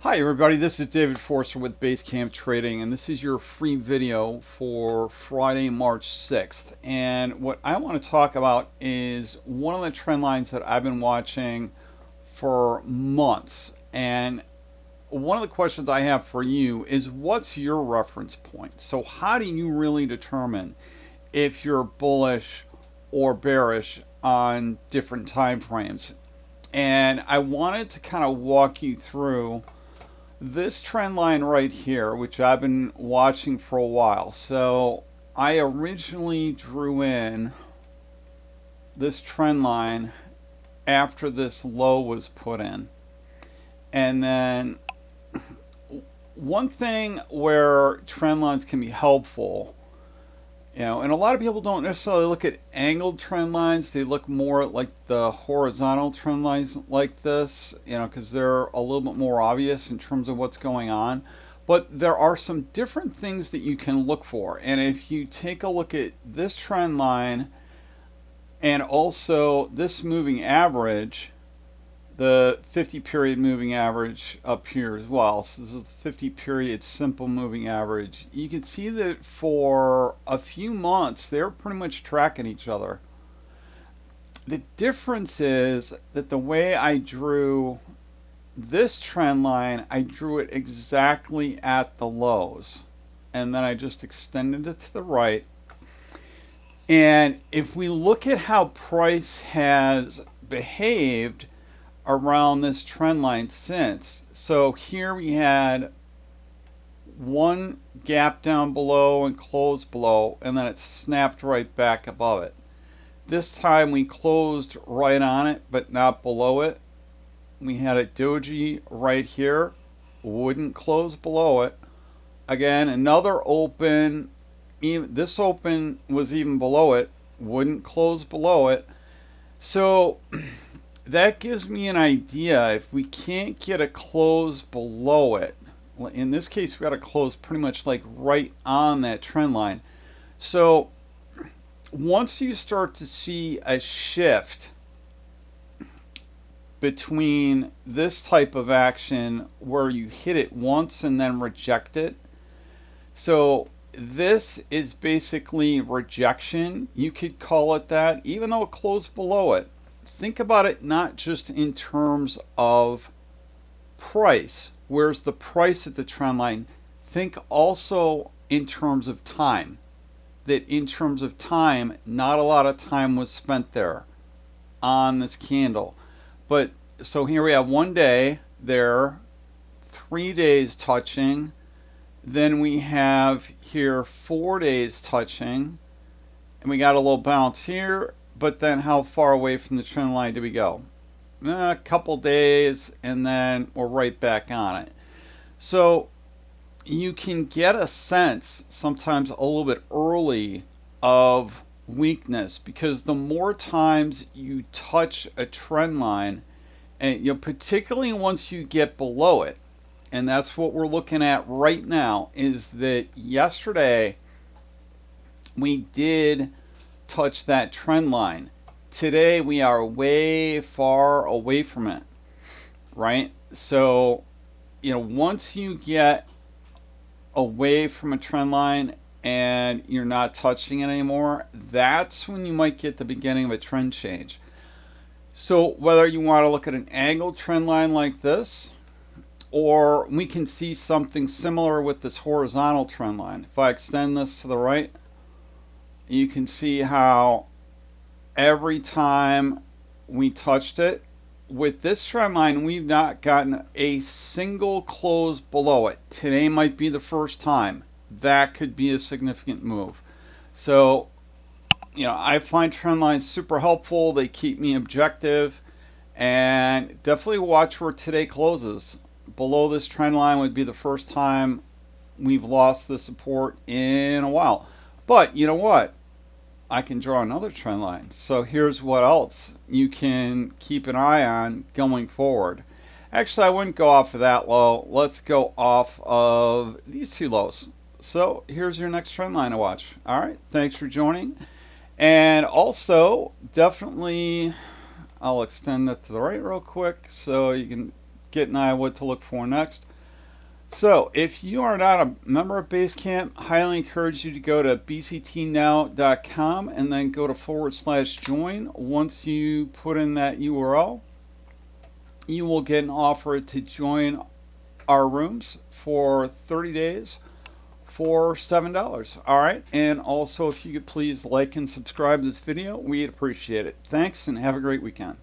Hi everybody, this is David Forster with Basecamp Trading, and this is your free video for Friday, March 6th. And what I want to talk about is one of the trend lines that I've been watching for months. And one of the questions I have for you is, what's your reference point? So how do you really determine if you're bullish or bearish on different time frames? And I wanted to kind of walk you through this trend line right here, which I've been watching for a while. So I originally drew in this trend line after this low was put in. And then one thing where trend lines can be helpful, and a lot of people don't necessarily look at angled trend lines. They look more like the horizontal trend lines like this, because they're a little bit more obvious in terms of what's going on. But there are some different things that you can look for. And if you take a look at this trend line and also this moving average, the 50 period moving average up here as well. So this is the 50 period simple moving average. You can see that for a few months they're pretty much tracking each other. The difference is that the way I drew this trend line, I drew it exactly at the lows, and then I just extended it to the right. And if we look at how price has behaved around this trend line since. So here we had one gap down below and closed below, and then it snapped right back above it. This time we closed right on it, but not below it. We had a doji right here, wouldn't close below it. Again, another open, this open was even below it, wouldn't close below it. So that gives me an idea. If we can't get a close below it, in this case we got to close pretty much like right on that trend line. So once you start to see a shift between this type of action where you hit it once and then reject it, so this is basically rejection, you could call it that, even though it closed below it. Think about it not just in terms of price. Where's the price at the trend line? Think also in terms of time. That in terms of time, not a lot of time was spent there on this candle. But so here we have 1 day there, 3 days touching. Then we have here 4 days touching. And we got a little bounce here. But then how far away from the trend line do we go? A couple days, and then we're right back on it. So you can get a sense sometimes a little bit early of weakness, because the more times you touch a trend line, and particularly once you get below it, and that's what we're looking at right now, is that yesterday we did touch that trend line. Today we are way far away from it, right? So, once you get away from a trend line and you're not touching it anymore, that's when you might get the beginning of a trend change. So whether you want to look at an angled trend line like this, or we can see something similar with this horizontal trend line. If I extend this to the right, you can see how every time we touched it, with this trend line, we've not gotten a single close below it. Today might be the first time. That could be a significant move. So, I find trend lines super helpful. They keep me objective. And definitely watch where today closes. Below this trend line would be the first time we've lost the support in a while. But you know what? I can draw another trend line. So here's what else you can keep an eye on going forward. Actually, I wouldn't go off of that low. Let's go off of these two lows. So here's your next trend line to watch. All right, thanks for joining. And also, definitely, I'll extend that to the right real quick so you can get an eye what to look for next. So, if you are not a member of Basecamp, highly encourage you to go to bctnow.com and then go to /join. Once you put in that URL, you will get an offer to join our rooms for 30 days for $7. All right. And also, if you could please like and subscribe to this video, we'd appreciate it. Thanks and have a great weekend.